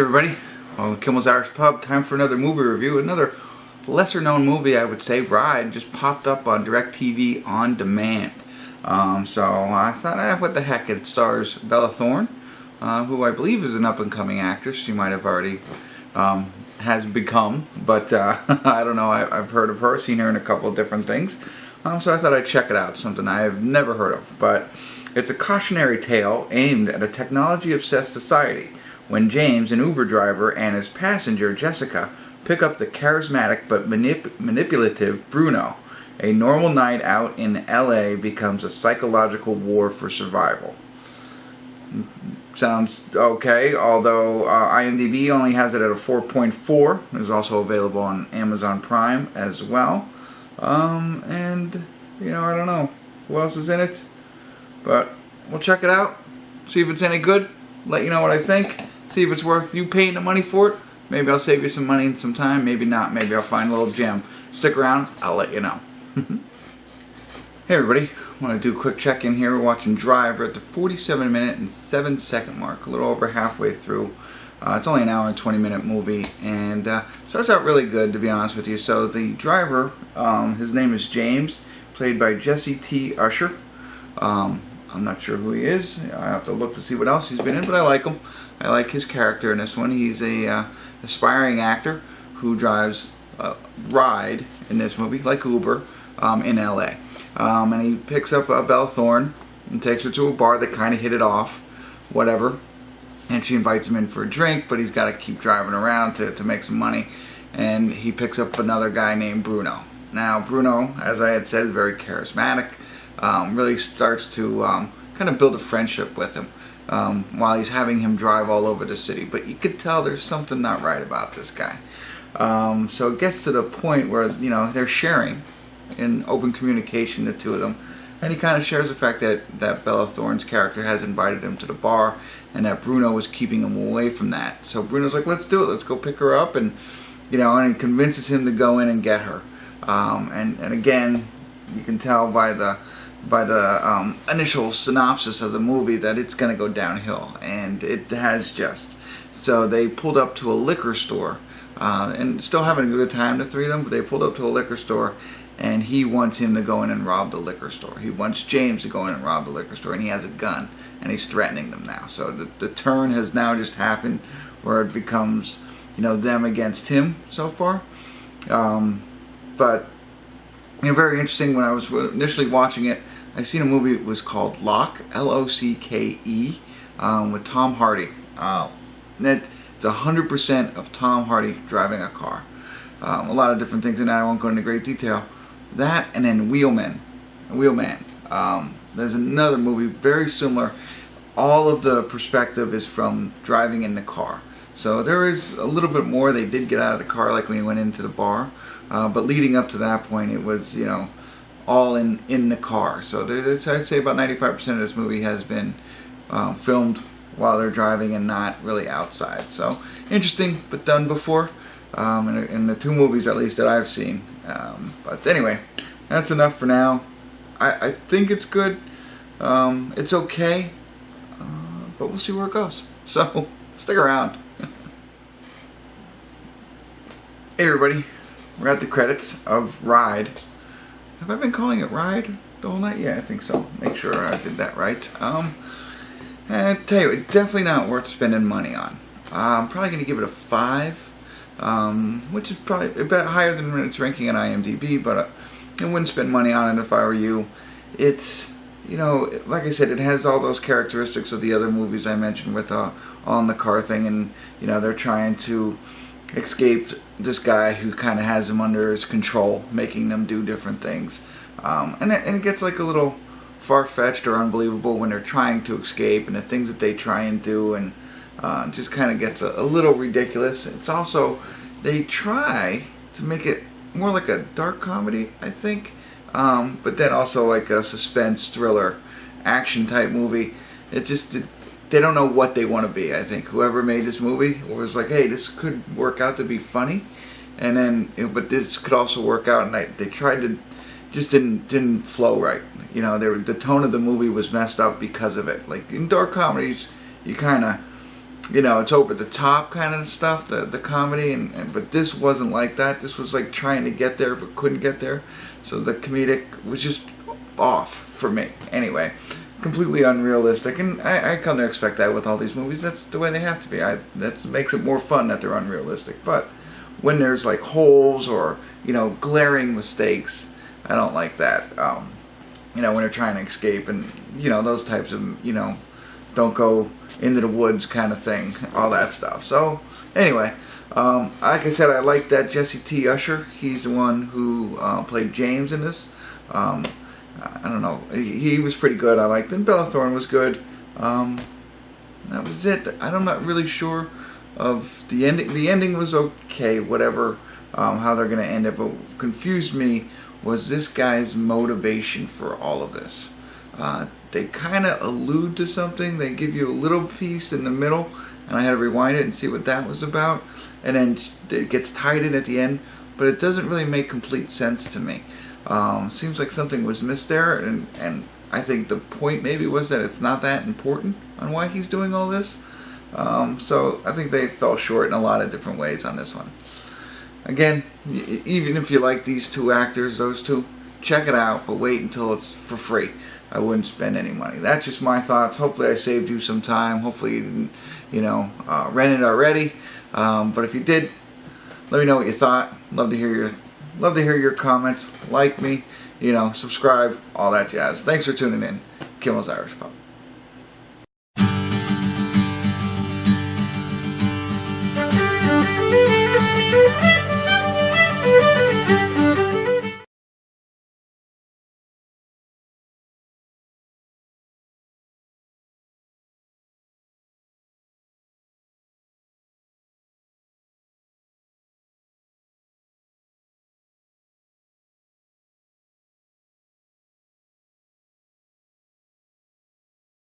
Hey everybody, well, Kimmel's Irish Pub, time for another movie review. Another lesser known movie, I would say, Ride, just popped up on DirecTV on demand. So I thought, what the heck, it stars Bella Thorne, who I believe is an up and coming actress. She might have already has become, but I don't know, I've heard of her, seen her in a couple of different things. So I thought I'd check it out, something I have never heard of. But it's a cautionary tale aimed at a technology-obsessed society when James, an Uber driver, and his passenger, Jessica, pick up the charismatic but manipulative Bruno. A normal night out in LA becomes a psychological war for survival. Sounds okay, although IMDb only has it at a 4.4. It's also available on Amazon Prime as well. And, you know, I don't know who else is in it, but we'll check it out, see if it's any good, let you know what I think, see if it's worth you paying the money for it. Maybe I'll save you some money and some time, maybe not, maybe I'll find a little gem. Stick around, I'll let you know. Hey everybody, I want to do a quick check-in here. We're watching Drive. We're at the 47-minute and 7-second mark, a little over halfway through. It's only an hour and 20-minute movie, and starts out really good, to be honest with you. So the driver, his name is James, played by Jessie T. Usher. I'm not sure who he is. I have to look to see what else he's been in, but I like him. I like his character in this one. He's a aspiring actor who drives Ride in this movie, like Uber, in LA. And he picks up Bella Thorne and takes her to a bar. They kind of hit it off, whatever. And she invites him in for a drink, but he's got to keep driving around to make some money. And he picks up another guy named Bruno. Now, Bruno, as I had said, is very charismatic. Really starts to kind of build a friendship with him while he's having him drive all over the city. But you could tell there's something not right about this guy. So it gets to the point where, you know, they're sharing in open communication, the two of them. And he kind of shares the fact that Bella Thorne's character has invited him to the bar and that Bruno was keeping him away from that. So Bruno's like, let's do it. Let's go pick her up. And, you know, and convinces him to go in and get her. And again, you can tell by the initial synopsis of the movie that it's going to go downhill. And it has just. So they pulled up to a liquor store. And still having a good time, the three of them. But they pulled up to a liquor store. And he wants him to go in and rob the liquor store. He wants James to go in and rob the liquor store, and he has a gun, and he's threatening them now. So the turn has now just happened where it becomes, you know, them against him so far. But, you know, very interesting. When I was initially watching it, I seen a movie that was called Locke, L-O-C-K-E, with Tom Hardy. It's 100% of Tom Hardy driving a car. A lot of different things in that. I won't go into great detail. That and then Wheelman. There's another movie very similar. All of the perspective is from driving in the car. So there is a little bit more. They did get out of the car, like when he went into the bar. But leading up to that point, it was, you know, all in the car. So I'd say about 95% of this movie has been filmed while they're driving and not really outside. So interesting, but done before. In the two movies at least that I've seen. But anyway, that's enough for now. I think it's good. It's okay. But we'll see where it goes. So, stick around. Hey everybody, we're at the credits of Ride. Have I been calling it Ride the whole night? Yeah, I think so. Make sure I did that right. I tell you, it's definitely not worth spending money on. I'm probably going to give it a 5. Which is probably a bit higher than its ranking on IMDb, but I wouldn't spend money on it if I were you. It's, you know, like I said, it has all those characteristics of the other movies I mentioned with on the car thing, and, you know, they're trying to escape this guy who kind of has them under his control, making them do different things. And it gets like a little far-fetched or unbelievable when they're trying to escape, and the things that they try and do, and just kind of gets a little ridiculous. It's also, they try to make it more like a dark comedy, I think, but then also like a suspense, thriller, action type movie. It just, they don't know what they want to be, I think. Whoever made this movie was like, hey, this could work out to be funny, and then, but this could also work out, and they tried to, just didn't flow right. You know, the tone of the movie was messed up because of it. Like in dark comedies, you kind of you know, it's over the top kind of stuff, the comedy, but this wasn't like that. This was like trying to get there but couldn't get there. So the comedic was just off for me. Anyway, completely unrealistic, and I come to expect that with all these movies. That's the way they have to be. That makes it more fun that they're unrealistic. But when there's like holes or, you know, glaring mistakes, I don't like that. You know, when they're trying to escape and, you know, those types of, you know, don't go into the woods kind of thing, all that stuff. So anyway, like I said, I like that Jessie T. Usher. He's the one who played James in this. I don't know, he was pretty good. I liked him. Bella Thorne was good. That was it. I'm not really sure of the ending. The ending was okay, whatever, how they're going to end it. But what confused me was this guy's motivation for all of this. They kind of allude to something. They give you a little piece in the middle, and I had to rewind it and see what that was about. And then it gets tied in at the end, but it doesn't really make complete sense to me. Seems like something was missed there, and I think the point maybe was that it's not that important on why he's doing all this. So I think they fell short in a lot of different ways on this one. Again, even if you like these two actors, those two, check it out, but wait until it's for free. I wouldn't spend any money. That's just my thoughts. Hopefully I saved you some time. Hopefully you didn't, you know, rent it already. But if you did, let me know what you thought. Love to hear your comments. Like me, you know, subscribe, all that jazz. Thanks for tuning in. Kimmel's Irish Pub.